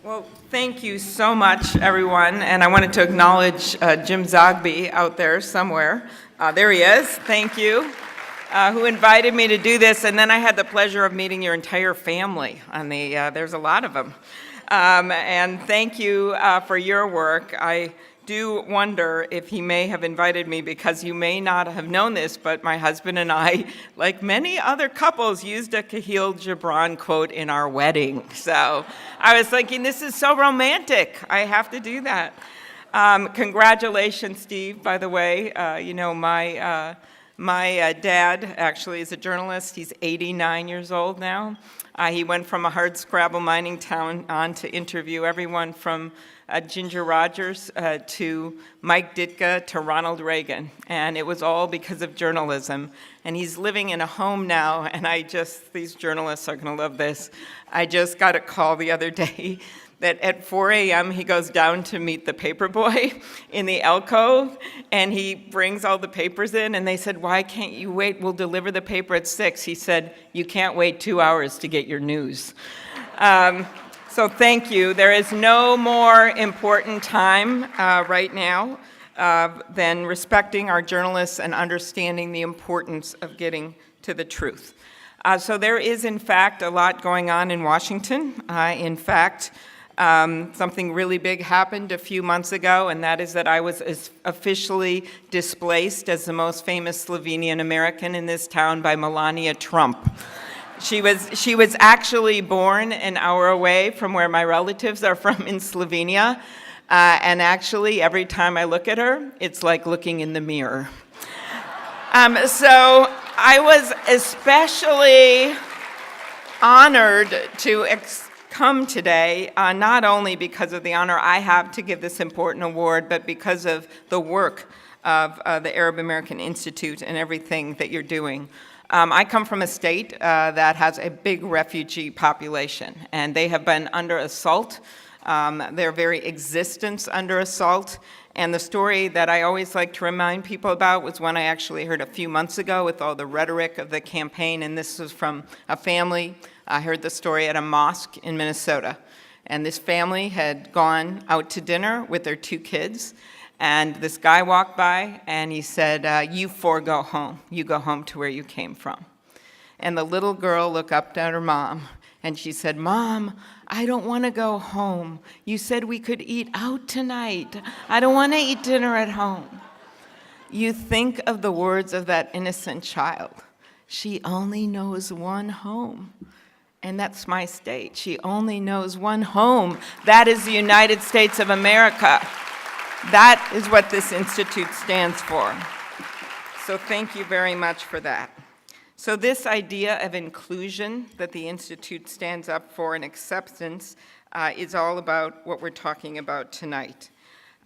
Well, thank you so much, everyone. And I wanted to acknowledge Jim Zogby out there somewhere. There he is. Thank you. Who invited me to do this. And then I had the pleasure of meeting your entire family. There's a lot of them. And thank you for your work. I do wonder if he may have invited me because you may not have known this, but my husband and I, like many other couples, used a Khalil Gibran quote in our wedding. So I was thinking, this is so romantic. I have to do that. Congratulations, Steve, by the way. My dad actually is a journalist. He's 89 years old now. He went from a hardscrabble mining town on to interview everyone from Ginger Rogers to Mike Ditka to Ronald Reagan. And it was all because of journalism. And he's living in a home now, and these journalists are gonna love this. I just got a call the other day that at 4 a.m. he goes down to meet the paper boy in the alcove, and he brings all the papers in, and they said, "Why can't you wait? We'll deliver the paper at 6." He said, "You can't wait 2 hours to get your news." So thank you. There is no more important time right now than respecting our journalists and understanding the importance of getting to the truth. So there is, in fact, a lot going on in Washington. Something really big happened a few months ago, and that is that I was officially displaced as the most famous Slovenian American in this town by Melania Trump. She was actually born an hour away from where my relatives are from in Slovenia, and actually every time I look at her, it's like looking in the mirror. So I was especially honored to come today, not only because of the honor I have to give this important award, but because of the work of the Arab American Institute and everything that you're doing. I come from a state that has a big refugee population, and they have been under assault, their very existence under assault. And the story that I always like to remind people about was one I actually heard a few months ago with all the rhetoric of the campaign, and this was from a family. I heard the story at a mosque in Minnesota, and this family had gone out to dinner with their 2 kids, and this guy walked by and he said, "You 4 go home. You go home to where you came from." And the little girl looked up at her mom and she said, "Mom, I don't want to go home. You said we could eat out tonight. I don't want to eat dinner at home." You think of the words of that innocent child. She only knows one home. And that's my state. She only knows one home. That is the United States of America. That is what this institute stands for. So thank you very much for that. So this idea of inclusion that the institute stands up for and acceptance is all about what we're talking about tonight.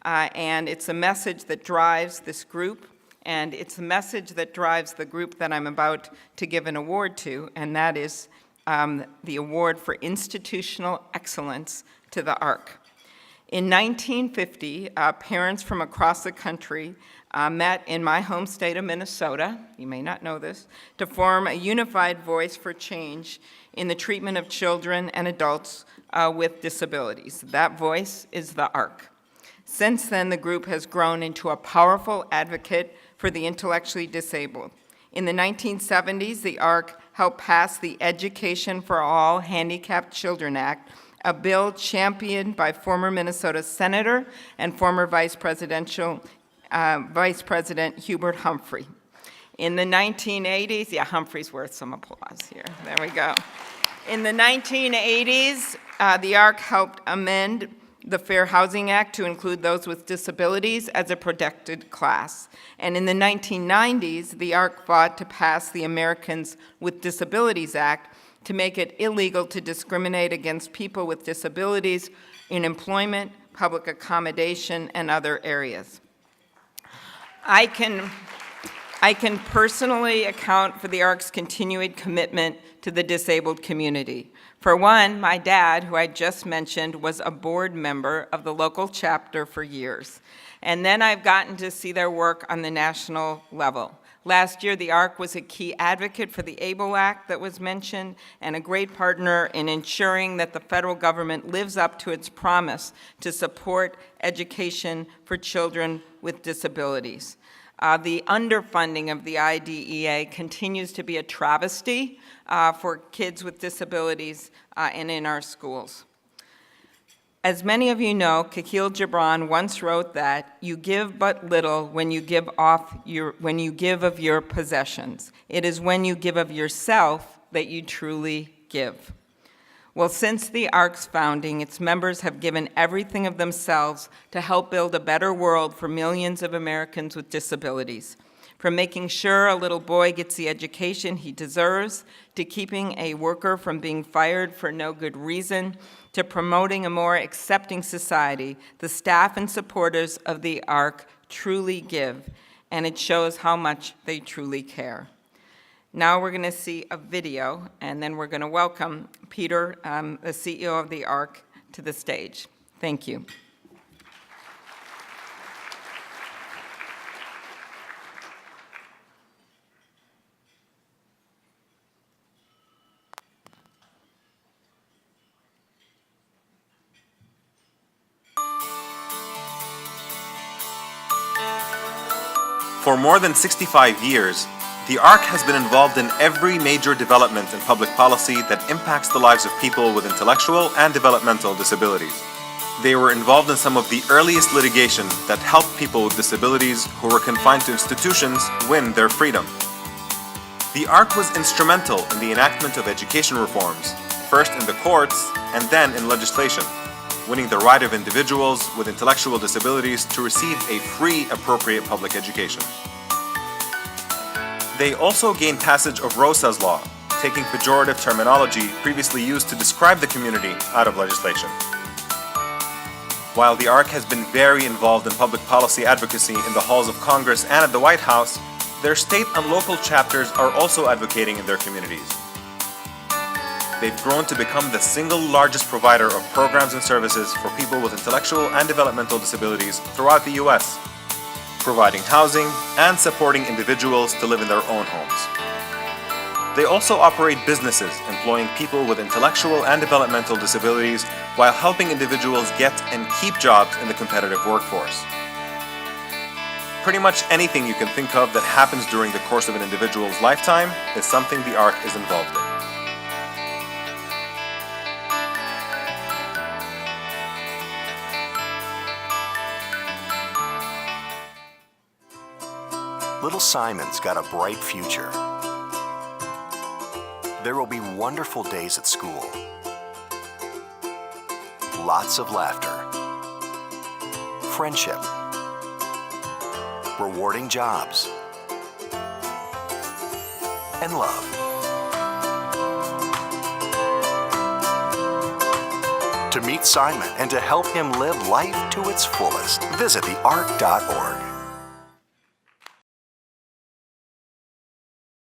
And it's a message that drives this group, and it's a message that drives the group that I'm about to give an award to, and that is the Award for Institutional Excellence to the ARC. In 1950, parents from across the country met in my home state of Minnesota, you may not know this, to form a unified voice for change in the treatment of children and adults with disabilities. That voice is the ARC. Since then, the group has grown into a powerful advocate for the intellectually disabled. In the 1970s, the ARC helped pass the Education for All Handicapped Children Act, a bill championed by former Minnesota Senator and former Vice President Hubert Humphrey. In the 1980s, Humphrey's worth some applause here. There we go. In the 1980s, the ARC helped amend the Fair Housing Act to include those with disabilities as a protected class. And in the 1990s, the ARC fought to pass the Americans with Disabilities Act to make it illegal to discriminate against people with disabilities in employment, public accommodation, and other areas. I can personally account for the ARC's continued commitment to the disabled community. For one, my dad, who I just mentioned, was a board member of the local chapter for years. And then I've gotten to see their work on the national level. Last year, the ARC was a key advocate for the ABLE Act that was mentioned and a great partner in ensuring that the federal government lives up to its promise to support education for children with disabilities. The underfunding of the IDEA continues to be a travesty for kids with disabilities and in our schools. As many of you know, Khalil Gibran once wrote that you give but little when you give of your possessions. It is when you give of yourself that you truly give. Well, since the ARC's founding, its members have given everything of themselves to help build a better world for millions of Americans with disabilities. From making sure a little boy gets the education he deserves, to keeping a worker from being fired for no good reason, to promoting a more accepting society, the staff and supporters of the ARC truly give, and it shows how much they truly care. Now we're going to see a video, and then we're going to welcome Peter, the CEO of the ARC, to the stage. Thank you. For more than 65 years, the ARC has been involved in every major development in public policy that impacts the lives of people with intellectual and developmental disabilities. They were involved in some of the earliest litigation that helped people with disabilities who were confined to institutions win their freedom. The ARC was instrumental in the enactment of education reforms, first in the courts and then in legislation, winning the right of individuals with intellectual disabilities to receive a free, appropriate public education. They also gained passage of Rosa's Law, taking pejorative terminology previously used to describe the community out of legislation. While the ARC has been very involved in public policy advocacy in the halls of Congress and at the White House, their state and local chapters are also advocating in their communities. They've grown to become the single largest provider of programs and services for people with intellectual and developmental disabilities throughout the U.S., providing housing and supporting individuals to live in their own homes. They also operate businesses employing people with intellectual and developmental disabilities while helping individuals get and keep jobs in the competitive workforce. Pretty much anything you can think of that happens during the course of an individual's lifetime is something the ARC is involved in. Little Simon's got a bright future. There will be wonderful days at school, lots of laughter, friendship, rewarding jobs, and love. To meet Simon and to help him live life to its fullest, visit thearc.org.